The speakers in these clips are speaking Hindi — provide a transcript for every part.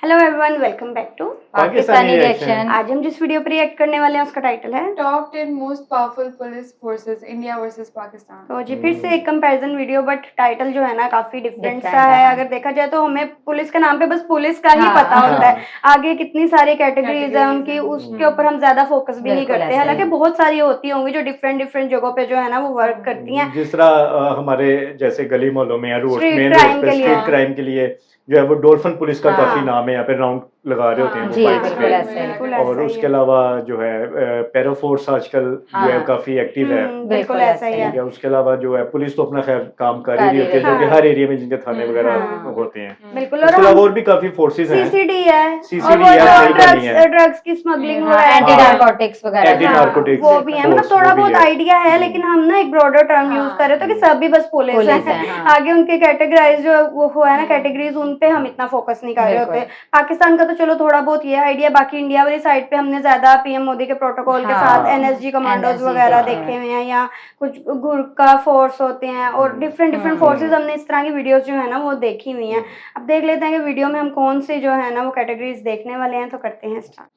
Hello everyone, welcome back to Pakistani reaction. आज हम जिस वीडियो पर रिएक्ट करने वाले हैं उसका टाइटल है top 10 most powerful police forces India versus Pakistan. तो जी फिर से एक कंपैरिजन वीडियो, बट टाइटल जो है ना काफी डिफरेंट Different सा है। है। अगर देखा जाए तो हमें पुलिस के नाम पे बस पुलिस का ही हाँ, पता होता है, हाँ। आगे कितनी सारी कैटेगरीज है Categories उनकी, हैं। उसके ऊपर हम ज्यादा फोकस भी नहीं बिल्कुल करते। ऐसा ही हालांकि है। बहुत सारी होती होंगी जो डिफरेंट डिफरेंट जगहों पे जो है ना वो वर्क करती हैं। जिस तरह हमारे जैसे गली मोहल्लों में या road Street main crime road पे के लिए। स्ट्रीट क्राइम के लिए जो है वो डॉल्फिन पुलिस का हाँ। काफी नाम है। यहाँ पे राउंड लगा रहे होते हैं वो जी, बाइक्स बिल्कुल पे। ऐसा ही। बिल्कुल और ऐसा ही उसके है। अलावा जो है पैराफोर्स आजकल जो है हाँ। काफी एक्टिव है। बिल्कुल ऐसा ही ठीक है। है, उसके अलावा जो है पुलिस तो अपना खैर काम कर ही कर रही ही होती है, रही जो कि है। हर एरिया में जिनके थाने वगैरह हाँ। होते हैं। बिल्कुल। उसके और अलावा हम और भी काफी फोर्सेज हैं। सीसीडी है, और CCD वो है, जो सही करनी है। ड्रग्स की स्मगलिंग हाँ, वगैरह एंटी हाँ। नारकोटिक्स वगैरह। एंटी हाँ, नारकोटिक्स वो भी है। मतलब फोर्स थोड़ा वो भी बहुत है। आइडिया है, लेकिन हम ना एक ब्रॉडर टर्म यूज कर रहे हैं तो कि सभी बस पुलिस पुलिस है। है, हाँ। आगे उनके कैटेगराइज जो वो है ना कैटेगरीज, उन पे हम इतना फोकस नहीं कर रहे बिल्कुल। होते। पाकिस्तान का तो चलो थोड़ा बहुत ये आइडिया, बाकी इंडिया वाली साइड पे हमने ज्यादा पीएम मोदी के प्रोटोकॉल के हाँ। साथ एनएसजी कमांडोज NSG वगैरह देखे देखे हैं। हुए हैं, या कुछ गुरका फोर्स होते हैं और डिफरेंट डिफरेंट फोर्सेज। हमने इस तरह की वीडियोस जो है ना वो देखी हुई हैं। अब देख लेते हैं कि वीडियो में हम कौन से जो है ना वो कैटेगरीज देखने वाले हैं, तो करते हैं start.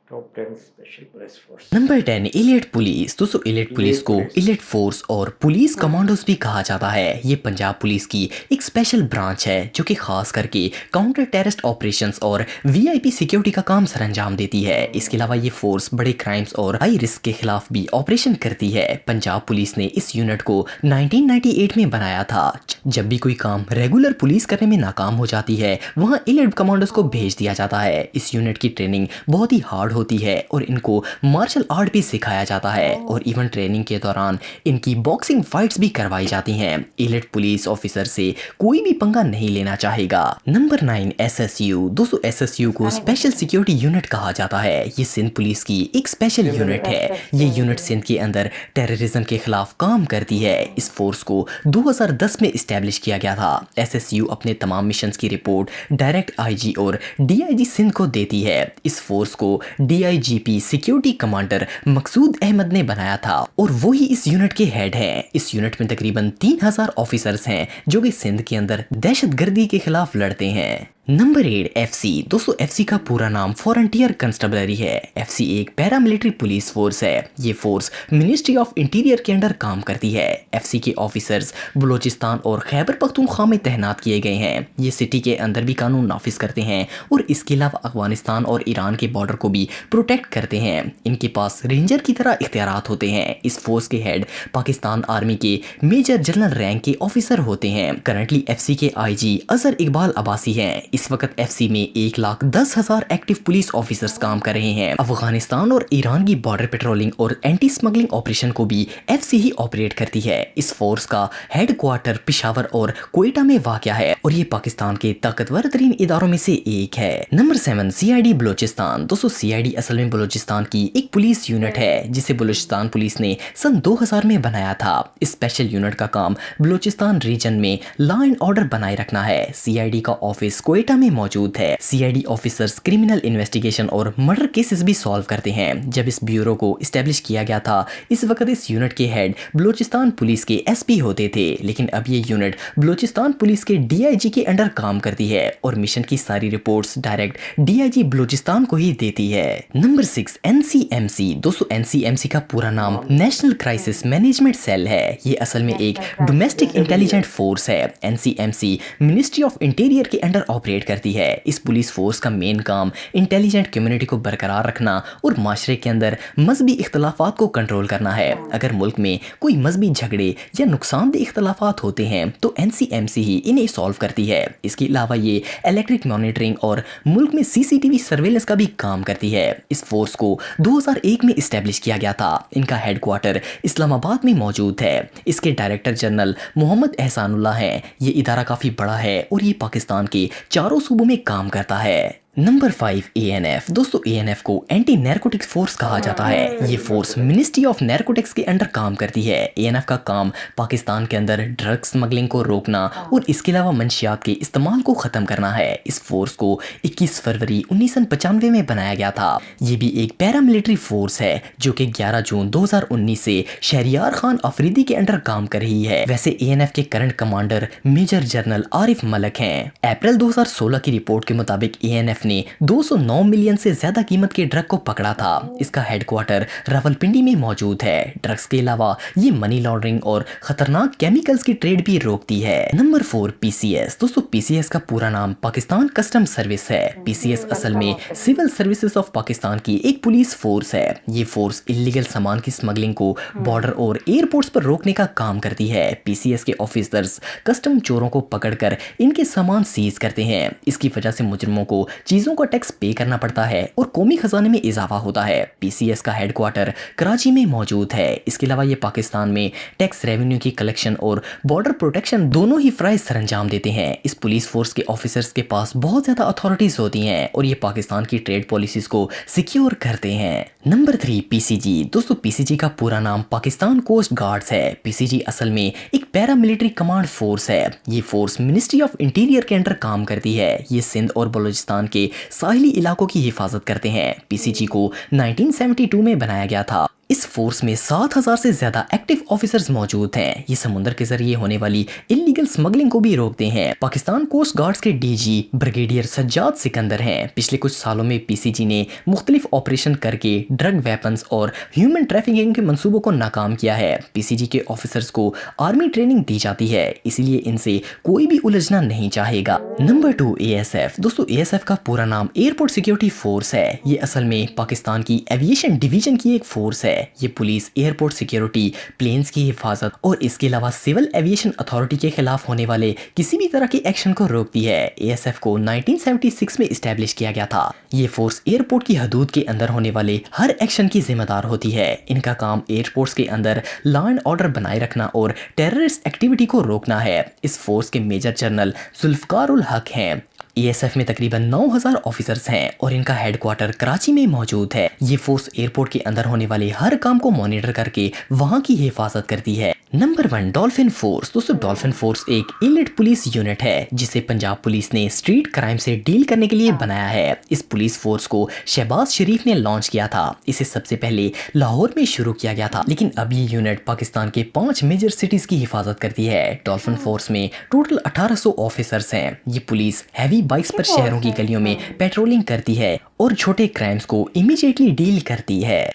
Top 10 special police force. Number 10 elite police. दोस्तों इलिट पुलिस को इलिट फोर्स और पुलिस कमांडोज भी कहा जाता है। ये पंजाब पुलिस की एक स्पेशल ब्रांच है जो कि खास करके काउंटर टेररिस्ट ऑपरेशंस और वीआईपी सिक्योरिटी का काम सरंजाम देती है। इसके अलावा ये फोर्स बड़े क्राइम्स और हाई रिस्क के खिलाफ भी ऑपरेशन करती है। पंजाब पुलिस ने इस यूनिट को 1998 में बनाया था। जब भी कोई काम रेगुलर पुलिस करने में नाकाम हो जाती है, वहाँ इलिट कमांडोज को भेज दिया जाता है। इस यूनिट की ट्रेनिंग बहुत ही हार्ड होती है और इनको मार्शल आर्ट भी सिखाया जाता है, और इवन ट्रेनिंग के दौरान इनकी बॉक्सिंग फाइट्स भी करवाई जाती हैं। इलिट पुलिस ऑफिसर से कोई भी पंगा नहीं लेना चाहेगा। Number 9 SSU. दोस्तों एसएसयू को स्पेशल सिक्योरिटी यूनिट कहा जाता है। ये सिंध पुलिस की एक स्पेशल यूनिट है। ये यूनिट सिंध के अंदर टेररिज्म के खिलाफ काम करती है। इस फोर्स को 2010 में इस्टेब्लिश किया गया था। एसएसयू अपने तमाम मिशंस की रिपोर्ट डायरेक्ट आईजी और डीआईजी सिंध को देती है। इस फोर्स को डीआईजीपी सिक्योरिटी कमांडर मकसूद अहमद ने बनाया था और वो ही इस यूनिट के हेड हैं। इस यूनिट में तकरीबन 3000 ऑफिसर्स हैं जो कि सिंध के अंदर दहशतगर्दी के खिलाफ लड़ते हैं। Number 8 FC. दोस्तों एफसी का पूरा नाम फ्रंटियर कंस्टेबलरी है। एफसी एक पैरामिलिट्री पुलिस फोर्स है। ये फोर्स मिनिस्ट्री ऑफ इंटीरियर के अंडर काम करती है। एफसी के ऑफिसर्स बलूचिस्तान और खैबर पख्तूनख्वा में तैनात किए गए हैं। ये सिटी के अंदर भी कानून नाफिज करते हैं और इसके अलावा अफगानिस्तान और ईरान के बॉर्डर को भी प्रोटेक्ट करते हैं। इनके पास रेंजर की तरह इख्तियारात होते हैं। इस फोर्स के हेड पाकिस्तान आर्मी के मेजर जनरल रैंक के ऑफिसर होते हैं। करंटली एफसी के आईजी अजहर इकबाल अब्बासी हैं। इस वक्त एफसी में 1,10,000 एक्टिव पुलिस ऑफिसर्स काम कर रहे हैं। अफगानिस्तान और ईरान की बॉर्डर पेट्रोलिंग और एंटी स्मगलिंग ऑपरेशन को भी एफसी ही ऑपरेट करती है। इस फोर्स का हेडक्वार्टर पिशावर और क्वेटा में वाक़या है और ये पाकिस्तान के ताकतवर तरीन इदारों में से एक है। Number 7 CID Balochistan. दोस्तों सीआईडी असल में बलूचिस्तान की एक पुलिस यूनिट है जिसे बलूचिस्तान पुलिस ने सन 2000 में बनाया था। इस स्पेशल यूनिट का काम बलूचिस्तान रीजन में लॉ एंड ऑर्डर बनाए रखना है। सीआईडी का ऑफिस क्वेटा में मौजूद है। सीआईडी ऑफिसर्स क्रिमिनल इन्वेस्टिगेशन और मर्डर केसेस भी सॉल्व करते हैं। जब इस ब्यूरो को इस्टेब्लिश किया गया था, इस वक्त इस यूनिट के हेड बलूचिस्तान पुलिस के एसपी होते थे, लेकिन अब ये यूनिट बलूचिस्तान पुलिस के डीआईजी के अंडर काम करती है और मिशन की सारी रिपोर्ट्स डायरेक्ट डीआईजी बलूचिस्तान को ही देती है। Number 6 NCMC. दोस्तों एनसीएमसी का पूरा नाम नेशनल क्राइसिस मैनेजमेंट सेल है। ये असल में एक डोमेस्टिक इंटेलिजेंट फोर्स है। एनसीएमसी मिनिस्ट्री ऑफ इंटीरियर के अंडर ऑपरेट करती है। इस पुलिस फोर्स का मेन काम इंटेलिजेंट कम्युनिटी को बरकरार रखना और माशरे के अंदर मजहबी इख्तलाफात को कंट्रोल करना है। अगर मुल्क में कोई मजहबी झगड़े या नुकसानदेह इख्तलाफात होते हैं तो एनसीएमसी ही इन्हें सॉल्व करती है। इसके अलावा ये इलेक्ट्रिक मॉनिटरिंग और मुल्क में सीसीटीवी सर्वेलेंस का भी काम करती है। इस फोर्स को 2001 में इस्टेब्लिश किया गया था। इनका हेडक्वार्टर इस्लामाबाद में मौजूद है। इसके डायरेक्टर जनरल मोहम्मद एहसानुल्लाह हैं। ये इदारा काफ़ी बड़ा है और ये पाकिस्तान के चारों सूबों में काम करता है। Number 5 ANF। दोस्तों ANF को एंटी नैरकोटिक्स फोर्स कहा जाता है। ये फोर्स मिनिस्ट्री ऑफ नैरकोटिक्स के अंडर काम करती है। ANF का काम पाकिस्तान के अंदर ड्रग स्मगलिंग को रोकना और इसके अलावा मंशियात के इस्तेमाल को ख़त्म करना है। इस फोर्स को 21 फरवरी 1995 में बनाया गया था। ये भी एक पैरामिलिट्री फोर्स है जो कि 11 जून 2019 से शहरियार खान अफरीदी के अंडर काम कर रही है। वैसे ANF के current commander major general Arif Malik हैं। अप्रैल 2016 की रिपोर्ट के मुताबिक ANF ने 209 मिलियन से ज्यादा कीमत के ड्रग को पकड़ा था। इसका हेडक्वार्टर रावलपिंडी में मौजूद है। ड्रग्स के अलावा ये मनी लॉन्ड्रिंग और खतरनाक केमिकल्स की ट्रेड भी रोकती है। Number 4 PCS। दोस्तों PCS का पूरा नाम पाकिस्तान कस्टम सर्विस है। PCS असल में सिविल सर्विसेज ऑफ पाकिस्तान की एक पुलिस फोर्स है। ये फोर्स इलीगल सामान की स्मगलिंग को बॉर्डर और एयरपोर्ट्स पर रोकने का काम करती है। PCS के ऑफिसर्स कस्टम चोरों को पकड़कर इनके सामान सीज करते हैं। इसकी वजह से मुजरिमों को चीजों का टैक्स पे करना पड़ता है और कौमी खजाने में इजाफा होता है। PCS का हेडक्वार्टर कराची में मौजूद है। इसके अलावा ये पाकिस्तान में टैक्स रेवेन्यू की कलेक्शन और बॉर्डर प्रोटेक्शन दोनों ही फराइज सरंजाम देते हैं। इस पुलिस फोर्स के ऑफिसर्स के पास बहुत ज्यादा अथॉरिटीज होती हैं और ये पाकिस्तान की ट्रेड पॉलिसीज को सिक्योर करते हैं। Number 3 PCG। दोस्तों PCG का पूरा नाम पाकिस्तान कोस्ट गार्ड्स है। PCG असल में एक पैरामिलिट्री कमांड फोर्स है। ये फोर्स मिनिस्ट्री ऑफ इंटीरियर के अंडर काम करती है। ये सिंध और बलूचिस्तान के साहिली इलाकों की हिफाजत करते हैं। PCG को 1972 में बनाया गया था। इस फोर्स में 7000 से ज्यादा एक्टिव ऑफिसर्स मौजूद हैं। ये समुद्र के जरिए होने वाली इलीगल स्मगलिंग को भी रोकते हैं। पाकिस्तान कोस्ट गार्ड्स के DG ब्रिगेडियर सज्जाद सिकंदर हैं। पिछले कुछ सालों में PCG ने मुख्तलिफ ऑपरेशन करके ड्रग वेपन्स और ह्यूमन ट्रैफिकिंग के मंसूबों को नाकाम किया है। PCG के ऑफिसर्स को आर्मी ट्रेनिंग दी जाती है, इसीलिए इनसे कोई भी उलझना नहीं चाहेगा। Number 2 ASF। दोस्तों ASF का पूरा नाम एयरपोर्ट सिक्योरिटी फोर्स है। ये असल में पाकिस्तान की एविएशन डिवीजन की एक फोर्स है। ये पुलिस एयरपोर्ट सिक्योरिटी, प्लेन्स की हिफाजत और इसके अलावा सिविल एविएशन अथॉरिटी के खिलाफ होने वाले किसी भी तरह के एक्शन को रोकती है। ASF को 1976 में इस्टेब्लिश किया गया था। ये फोर्स एयरपोर्ट की हदूद के अंदर होने वाले हर एक्शन की जिम्मेदार होती है। इनका काम एयरपोर्ट्स के अंदर लॉ एंड ऑर्डर बनाए रखना और टेररिस्ट एक्टिविटी को रोकना है। इस फोर्स के मेजर जनरल जुल्फकार उल हक हैं। ASF में तकरीबन 9000 ऑफिसर्स हैं और इनका हेडक्वार्टर कराची में मौजूद है। ये फोर्स एयरपोर्ट के अंदर होने वाले हर काम को मॉनिटर करके वहां की हिफाजत करती है। Number 1 dolphin force. दोस्तों डॉल्फिन फोर्स एक एलीट पुलिस यूनिट है जिसे पंजाब पुलिस ने स्ट्रीट क्राइम से डील करने के लिए बनाया है। इस पुलिस फोर्स को शहबाज शरीफ ने लॉन्च किया था। इसे सबसे पहले लाहौर में शुरू किया गया था, लेकिन अब ये यूनिट पाकिस्तान के 5 मेजर सिटीज की हिफाजत करती है। डॉल्फिन फोर्स में टोटल 1800 ऑफिसर्स हैं। ये पुलिस हैवी बाइक्स पर शहरों की गलियों में पेट्रोलिंग करती है और छोटे क्राइम्स को इमीडिएटली डील करती है।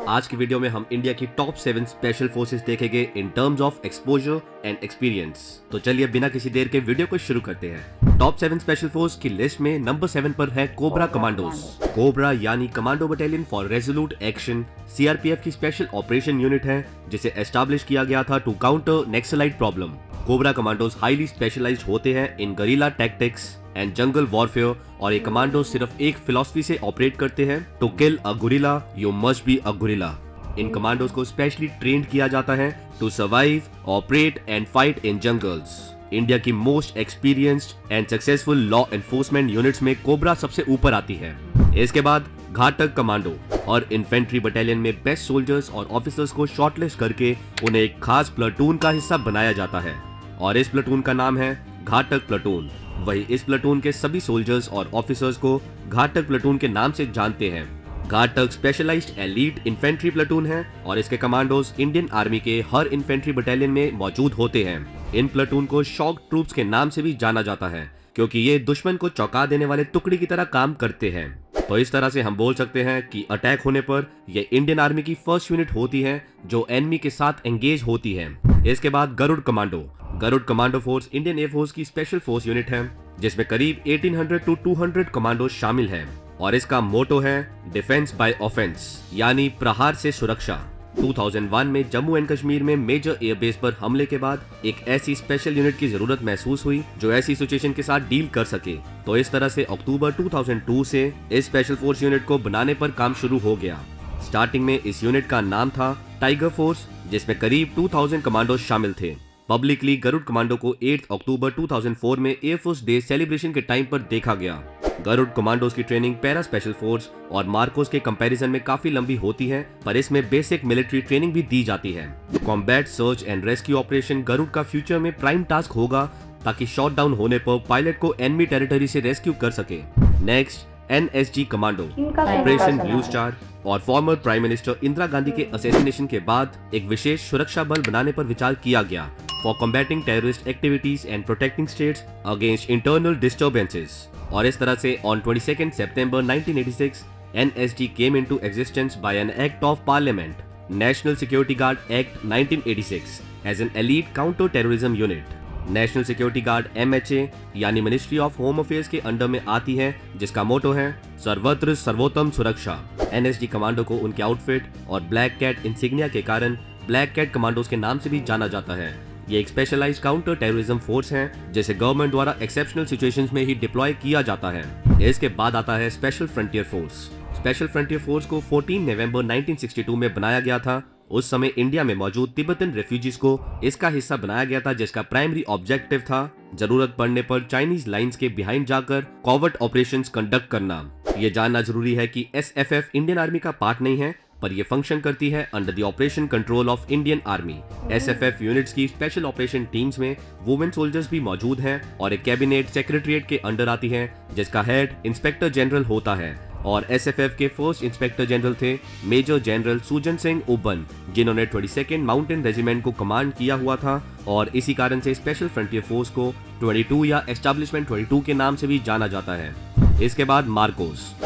आज की वीडियो में हम इंडिया की टॉप 7 स्पेशल फोर्सेस देखेंगे in terms of exposure and experience. तो चलिए बिना किसी देर के वीडियो को शुरू करते हैं। टॉप 7 स्पेशल फोर्स की लिस्ट में नंबर 7 पर है कोबरा कमांडोज। कोबरा यानी commando battalion for resolute action CRPF की स्पेशल ऑपरेशन यूनिट है जिसे एस्टैब्लिश किया गया था to counter Naxalite problem. Cobra commandos highly specialized होते हैं in guerrilla tactics and jungle warfare और ये कमांडो सिर्फ एक फिलॉसफी से ऑपरेट करते हैं, to kill a guerrilla you must be a guerrilla. इन कमांडोज को स्पेशली ट्रेंड किया जाता है to survive, operate and fight in jungles. India की most experienced and successful law enforcement units में कोबरा सबसे ऊपर आती है। इसके बाद घातक कमांडो और इन्फेंट्री बटालियन में बेस्ट सोल्जर्स और ऑफिसर्स को शॉर्टलिस्ट करके उन्हें एक खास प्लाटून का हिस्सा बनाया जाता है और इस प्लाटून का नाम है घातक प्लाटून। वही इस प्लाटून के सभी सोल्जर्स और ऑफिसर्स को घातक प्लाटून के नाम से जानते हैं। घातक स्पेशलाइज्ड एलीट इन्फेंट्री प्लाटून है और इसके कमांडोज इंडियन आर्मी के हर इन्फेंट्री बटालियन में मौजूद होते हैं। इन प्लाटून को शॉक ट्रूप्स के नाम से भी जाना जाता है क्योंकि ये दुश्मन को चौंका देने वाले टुकड़ी की तरह काम करते हैं। तो इस तरह से हम बोल सकते हैं कि अटैक होने पर ये इंडियन आर्मी की फर्स्ट यूनिट होती है जो एनिमी के साथ एंगेज होती है। इसके बाद Garud commando. Garud commando force Indian air force की स्पेशल फोर्स यूनिट है जिसमें करीब 1800 टू 200 कमांडो शामिल हैं और इसका मोटो है डिफेंस बाय ऑफेंस यानी प्रहार से सुरक्षा। 2001 में जम्मू एंड कश्मीर में मेजर एयरबेस पर हमले के बाद एक ऐसी स्पेशल यूनिट की जरूरत महसूस हुई जो ऐसी सिचुएशन के साथ डील कर सके। तो इस तरह से अक्टूबर 2002 से इस स्पेशल फोर्स यूनिट को बनाने पर काम शुरू हो गया। स्टार्टिंग में इस यूनिट का नाम था टाइगर फोर्स जिसमें करीब 2000 कमांडो शामिल थे, पब्लिकली गरुड़ कमांडो को 8 अक्टूबर 2004 में एयरफोर्स डे सेलिब्रेशन के टाइम पर देखा गया। गरुड़ कमांडोज की ट्रेनिंग पैरा स्पेशल फोर्स और मार्कोस के कंपैरिजन में काफी लंबी होती है, पर इसमें बेसिक मिलिट्री ट्रेनिंग भी दी जाती है। Combat search and rescue operation Garud का फ्यूचर में प्राइम टास्क होगा, ताकि शॉट डाउन होने पर पायलट को एनिमी टेरिटरी से रेस्क्यू कर सके। नेक्स्ट NSG कमांडो, इनका ऑपरेशन सुना ब्लू है। स्टार और former prime minister Indira Gandhi के असैसिनेशन के बाद एक विशेष सुरक्षा बल बनाने पर विचार किया गया for combating terrorist activities and protecting states against internal disturbances. और इस तरह से ऑन 22 सितंबर 1986 NSG came into existence by an act of parliament, national security guard act 1986 as an elite counter terrorism unit. National security guard MHA यानी मिनिस्ट्री ऑफ होम अफेयर्स के अंडर में आती है, जिसका मोटो है सर्वत्र सर्वोत्तम सुरक्षा। NSG कमांडो को उनके आउटफिट और ब्लैक कैट इंसिग्निया के कारण ब्लैक कैट कमांडोज के नाम से भी जाना जाता है। ये एक स्पेशलाइज काउंटर टेररिज्म फोर्स है, जिसे गवर्नमेंट द्वारा एक्सेप्शनल सिचुएशंस में ही डिप्लॉय किया जाता है। इसके बाद आता है special frontier force. Special frontier force को 14 नवंबर 1962 में बनाया गया था। उस समय इंडिया में मौजूद तिब्बतन रेफ्यूजीज को इसका हिस्सा बनाया गया था, जिसका प्राइमरी ऑब्जेक्टिव था जरूरत पड़ने पर चाइनीज लाइंस के बिहाइंड जाकर कॉवर्ट ऑपरेशंस कंडक्ट करना। ये जानना जरूरी है कि SFF इंडियन आर्मी का पार्ट नहीं है, पर यह फंक्शन करती है under the operation control of Indian army. SFF units की स्पेशल ऑपरेशन टीम्स में वुमेन सोल्जर्स भी मौजूद हैं और एक कैबिनेट सेक्रेटरीट के अंडर आती है, जिसका हेड इंस्पेक्टर जनरल होता है। और SFF के फर्स्ट इंस्पेक्टर जनरल थे मेजर जनरल सुजन सिंह उबन, जिन्होंने 22nd माउंटेन रेजिमेंट को कमांड किया हुआ था। और इसी कारण से स्पेशल फ्रंटियर फोर्स को 22 या एस्टेब्लिशमेंट 22 के नाम से भी जाना जाता है। इसके बाद मार्कोस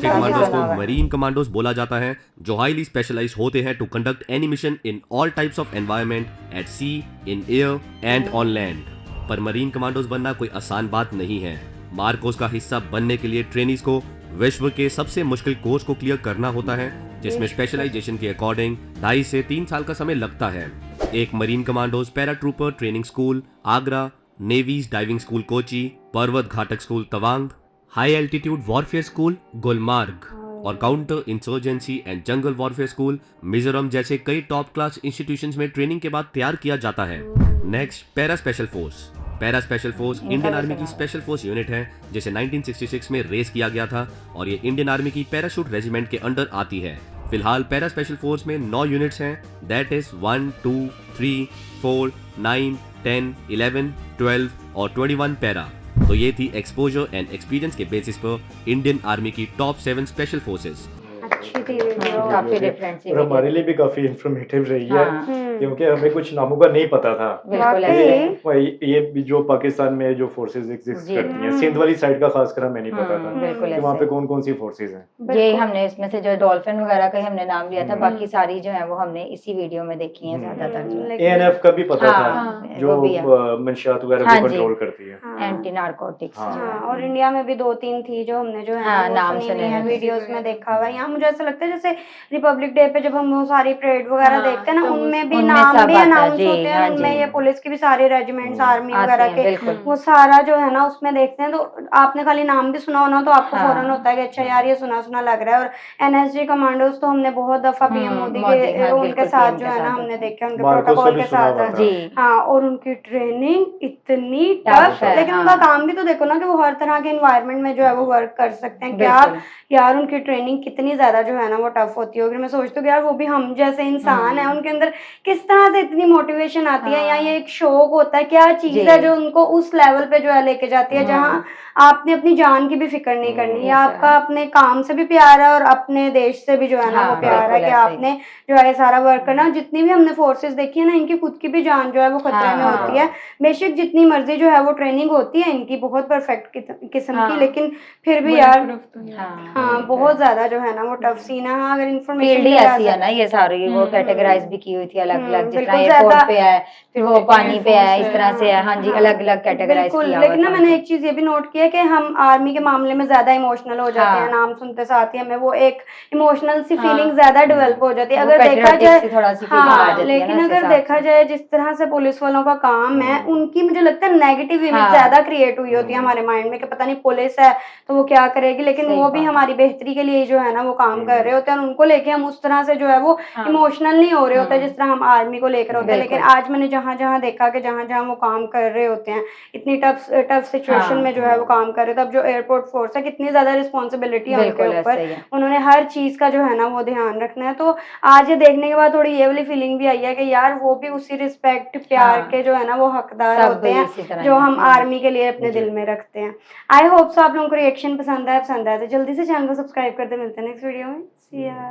के कमांडोज को मरीन कमांडोज बोला जाता है, जो हाईली स्पेशलाइज होते हैं to conduct any mission in all types of environment at sea, in air and on land. पर मरीन कमांडोज बनना कोई आसान बात नहीं है। मार्कोस का हिस्सा बनने के लिए ट्रेनीज को विश्व के सबसे मुश्किल कोर्स को क्लियर करना होता है, जिसमें स्पेशलाइजेशन के अकॉर्डिंग 2.5 से 3 साल का समय लगता है। एक marine commandos paratrooper training school Agra, navy's diving school Kochi, Parvat Ghatak school Tawang, high altitude warfare school Gulmarg और counter insurgency and jungle warfare school Mizoram जैसे कई टॉप क्लास इंस्टीट्यूशंस में ट्रेनिंग के बाद तैयार किया जाता है। Next para special force. Para special force Indian army की स्पेशल फोर्स यूनिट है, जिसे 1966 में रेस किया गया था और ये इंडियन आर्मी की पैराशूट रेजिमेंट के अंडर आती है। फिलहाल पैरा स्पेशल फोर्स में 9 यूनिट्स हैं, दैट इज 1, 2, 3, 4, 9, 10, 11, 12 और 21 पैरा। तो ये थी एक्सपोजर एंड एक्सपीरियंस के बेसिस पर इंडियन आर्मी की टॉप 7 स्पेशल फोर्सेस। अच्छी थी वीडियो। काफी डिफरेंट और हमारे लिए भी काफी इंफॉर्मेटिव रही है, हाँ। क्योंकि हमें कुछ नामों का नहीं पता था। बिल्कुल वाकई। ऐसे। ये भी जो पाकिस्तान में जो फोर्सेस एग्जिस्ट जी। करती हैं, सिंध वाली साइड का खासकर हमें नहीं पता था बिल्कुल कि वहाँ पे ऐसे। कौन कौन सी फोर्सेस हैं। ये बिल्कुल। हमने इसमें से जो डॉल्फिन वगैरह का ही हमने नाम लिया था, हम्म। बाकी सारी जो है वो हमने इसी वीडियो में देखी है ज्यादातर जो है। लेकिन- ANF का भी पता हाँ, था, जो वो भी है। मंशियात वगैरह हाँ को जी। कंट्रोल करती है। हाँ। Anti narcotics. हाँ। हाँ, और इंडिया में भी 2-3 थी जो हमने जो है ना हाँ, वो नाम सुनी सुने हुई है, हैं। वीडियोस में देखा हुआ है। यहाँ मुझे ऐसा लगता है जैसे रिपब्लिक डे पे जब हम वो सारी परेड वगैरह हाँ, देखते हैं ना, तो उनमें भी उनमें नाम सब भी आता है, अनाउंस जी, होते हैं, हाँ उनमें जी। ये पुलिस के भी सारे रेजिमेंट्स आर्मी आते वगैरह हैं, के बिल्कुल। वो सारा जो है ना उसमें देखते हैं, तो आपने खाली नाम भी सुना होना तो आपको हाँ। फौरन होता है कि अच्छा यार ये सुना सुना लग रहा है। और NSG कमांडोज तो हमने बहुत दफा PM मोदी मोदी, के हाँ, उनके बिल्कुल, साथ PM जो के है ना साथ हमने होते हैं। देखे, उनके मार्कोस का प्रोटोकॉल भी के सुना साथ हुआ है। था। जी। हाँ, और उनकी ट्रेनिंग इतनी Tough टफ, है, लेकिन हाँ। उनका काम भी तो देखो ना कि वो हर तरह के एनवायरनमेंट में जो है वो वर्क कर सकते हैं। क्या बिल्कुल। यार उनकी ट्रेनिंग कितनी ज्यादा जो है ना वो टफ होती होगी। मैं सोचती हूँ कि यार वो भी हम जैसे इंसान है, उनके अंदर किस तरह से इतनी मोटिवेशन आती है, या हाँ। ये एक शौक होता है, क्या चीज जी। है जो उनको उस लेवल पे जो है लेके जाती है जहाँ आपने अपनी जान की भी फिक्र नहीं करनी है, ऐसा आपका है। अपने काम से भी प्यार है और अपने देश से भी जो है ना हाँ, वो प्यार है बिल्कुल कि ऐसे ही। आपने जो है सारा वर्क करना। जितनी भी हमने फोर्सेस देखी है ना, इनकी खुद की भी जान जो है वो खतरे में हाँ। होती है। बेशक जितनी मर्जी जो है वो ट्रेनिंग होती है इनकी बहुत परफेक्ट किस्म की, हाँ। लेकिन फिर भी यार हाँ, हाँ बहुत ज्यादा जो है ना वो टफ सीन है। हाँ, अगर इन्फॉर्मेशन फील्ड ही ऐसी है ना, ये सारी वो कैटेगराइज भी की हुई थी अलग अलग, जिस तरह बिल्कुल एयरपोर्ट ज्यादा- पे है, फिर वो पानी पे है, इस Air तरह से है। हाँ जी, अलग अलग कैटेगराइज बिल्कुल। किया लेकिन ना हुआ मैंने था। एक चीज ये भी नोट किया कि हम आर्मी के मामले में ज्यादा इमोशनल हो जाते हैं, हाँ। नाम सुनते साथ ही हमें वो एक इमोशनल सी हाँ। फीलिंग ज्यादा डेवलप हो जाती है। वो अगर देखा patriotic जाए सी थोड़ा सी feeling आ हाँ, जाती है लेकिन ना इस अगर हिसाब देखा से। जाए जिस तरह से पुलिस वालों का काम है, उनकी मुझे लगता है नेगेटिव इमेज हाँ। ज्यादा क्रिएट हुई होती है हमारे माइंड में कि पता नहीं पुलिस है तो वो क्या करेगी, लेकिन सही वो भी बात है। हमारी बेहतरी के लिए जो है ना वो काम कर रहे होते हैं, और उनको लेके हम उस तरह से जो है वो हाँ। इमोशनल नहीं हो रहे होते जिस तरह हम आर्मी को लेकर होता है, लेकिन बिल्कुल। आज मैंने जहाँ जहाँ देखा कि जहाँ जहाँ वो काम कर रहे होते हैं, इतनी टफ सिचुएशन हाँ। में जो है वो काम कर रहे थे। अब जो एयरपोर्ट फोर्स है, कितनी ज्यादा रिस्पॉन्सिबिलिटी है उनके बिल्कुल ऊपर, ऐसे ही है। उन्होंने हर चीज का जो है ना वो ध्यान रखना है। तो आज ये देखने के बाद थोड़ी ये वाली फीलिंग भी आई है कि यार वो भी उसी रिस्पेक्ट प्यार हाँ। के जो है ना वो हकदार सब होते हैं इसी तरह जो ही हम हैं। आर्मी के लिए अपने दिल में रखते हैं। आई होप सो आप लोगों को रिएक्शन पसंद आया तो जल्दी से चैनल को सब्सक्राइब करते। मिलते हैं नेक्स्ट वीडियो में। See ya।